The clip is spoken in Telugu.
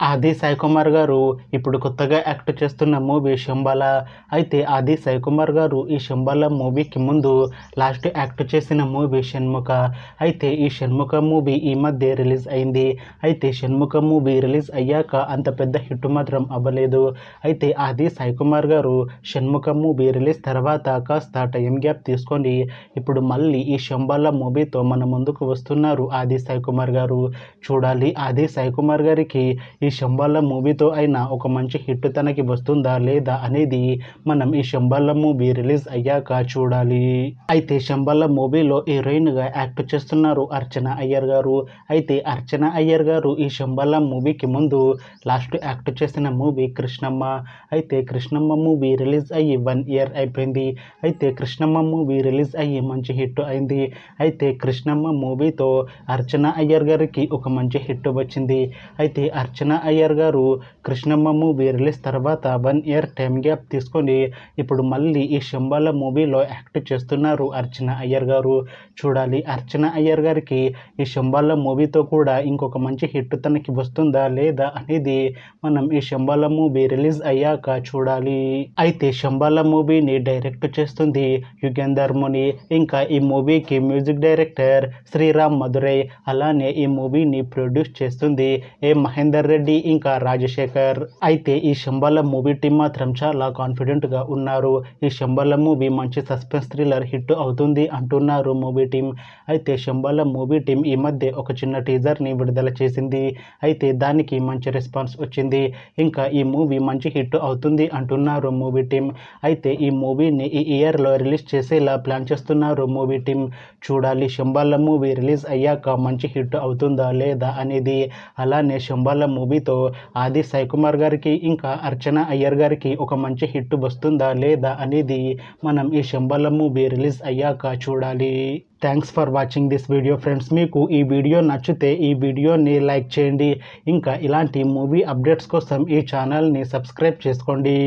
ఆది సాయి కుమార్ గారు ఇప్పుడు కొత్తగా యాక్ట్ చేస్తున్న మూవీ శంబల. అయితే ఆది సాయి కుమార్ గారు ఈ శంబల మూవీకి ముందు లాస్ట్ యాక్ట్ చేసిన మూవీ షణ్ముఖ. అయితే ఈ షణ్ముఖ మూవీ ఈ మధ్య రిలీజ్ అయింది. అయితే షణ్ముఖ మూవీ రిలీజ్ అయ్యాక అంత పెద్ద హిట్ మాత్రం అవ్వలేదు. అయితే ఆది సాయి కుమార్ గారు షణ్ముఖ మూవీ రిలీజ్ తర్వాత కాస్త టైం గ్యాప్ తీసుకొని ఇప్పుడు మళ్ళీ ఈ శంబల మూవీతో మన ముందుకు వస్తున్నారు ఆది సాయి కుమార్ గారు. చూడాలి ఆది సాయి కుమార్ గారికి ఈ శంబల మూవీతో అయినా ఒక మంచి హిట్ తనకి వస్తుందా లేదా అనేది మనం ఈ శంబల మూవీ రిలీజ్ అయ్యాక చూడాలి. అయితే శంబల మూవీలో హీరోయిన్గా యాక్ట్ చేస్తున్నారు అర్చన అయ్యర్ గారు. అయితే అర్చన అయ్యర్ గారు ఈ శంబల మూవీకి ముందు లాస్ట్ యాక్ట్ చేసిన మూవీ కృష్ణమ్మ. అయితే కృష్ణమ్మ మూవీ రిలీజ్ అయ్యి 1 year అయిపోయింది. అయితే కృష్ణమ్మ మూవీ రిలీజ్ అయ్యి మంచి హిట్ అయింది. అయితే కృష్ణమ్మ మూవీతో అర్చన అయ్యర్ గారికి ఒక మంచి హిట్ వచ్చింది. అయితే అర్చన అయ్యర్ గారు కృష్ణమ్మ మూవీ రిలీజ్ తర్వాత 1 year టైం గ్యాప్ తీసుకొని ఇప్పుడు మళ్ళీ ఈ శంబల మూవీలో యాక్ట్ చేస్తున్నారు అర్చన అయ్యర్ గారు. చూడాలి అర్చన అయ్యర్ గారికి ఈ శంబల మూవీతో కూడా ఇంకొక మంచి హిట్ తనకి వస్తుందా లేదా అనేది మనం ఈ శంబల మూవీ రిలీజ్ అయ్యాక చూడాలి. అయితే శంబల మూవీని డైరెక్ట్ చేస్తుంది యుగేందర్ ముని. ఇంకా ఈ మూవీకి మ్యూజిక్ డైరెక్టర్ శ్రీరామ్ మధురై. అలానే ఈ మూవీని ప్రొడ్యూస్ చేస్తుంది ఏ మహేందర్ రెడ్డి ఇంకా రాజశేఖర్. అయితే ఈ శంబల మూవీ టీం మాత్రం చాలా కాన్ఫిడెంట్గా ఉన్నారు. ఈ శంబల మూవీ మంచి సస్పెన్స్ థ్రిల్లర్ హిట్ అవుతుంది అంటున్నారు మూవీ టీం. అయితే శంబల మూవీ టీం ఈ మధ్య ఒక చిన్న టీజర్ని విడుదల చేసింది. అయితే దానికి మంచి రెస్పాన్స్ వచ్చింది. ఇంకా ఈ మూవీ మంచి హిట్ అవుతుంది అంటున్నారు మూవీ టీం. అయితే ఈ మూవీని ఈ ఇయర్లో రిలీజ్ చేసేలా ప్లాన్ చేస్తున్నారు మూవీ టీం. చూడాలి శంబల మూవీ రిలీజ్ అయ్యాక మంచి హిట్ అవుతుందా లేదా అనేది. అలానే శంబల మూవీతో ఆది సాయి కుమార్ గారికి ఇంకా అర్చన అయ్యర్ గారికి ఒక మంచి హిట్ వస్తుందా లేదా అనేది మనం ఈ శంబల మూవీ రిలీజ్ అయ్యాక చూడాలి. Thanks for watching this video friends. మీకు ఈ వీడియో నచ్చితే ఈ వీడియోని లైక్ చేయండి. ఇంకా ఇలాంటి మూవీ అప్డేట్స్ కోసం ఈ ఛానల్ని సబ్స్క్రైబ్ చేసుకోండి.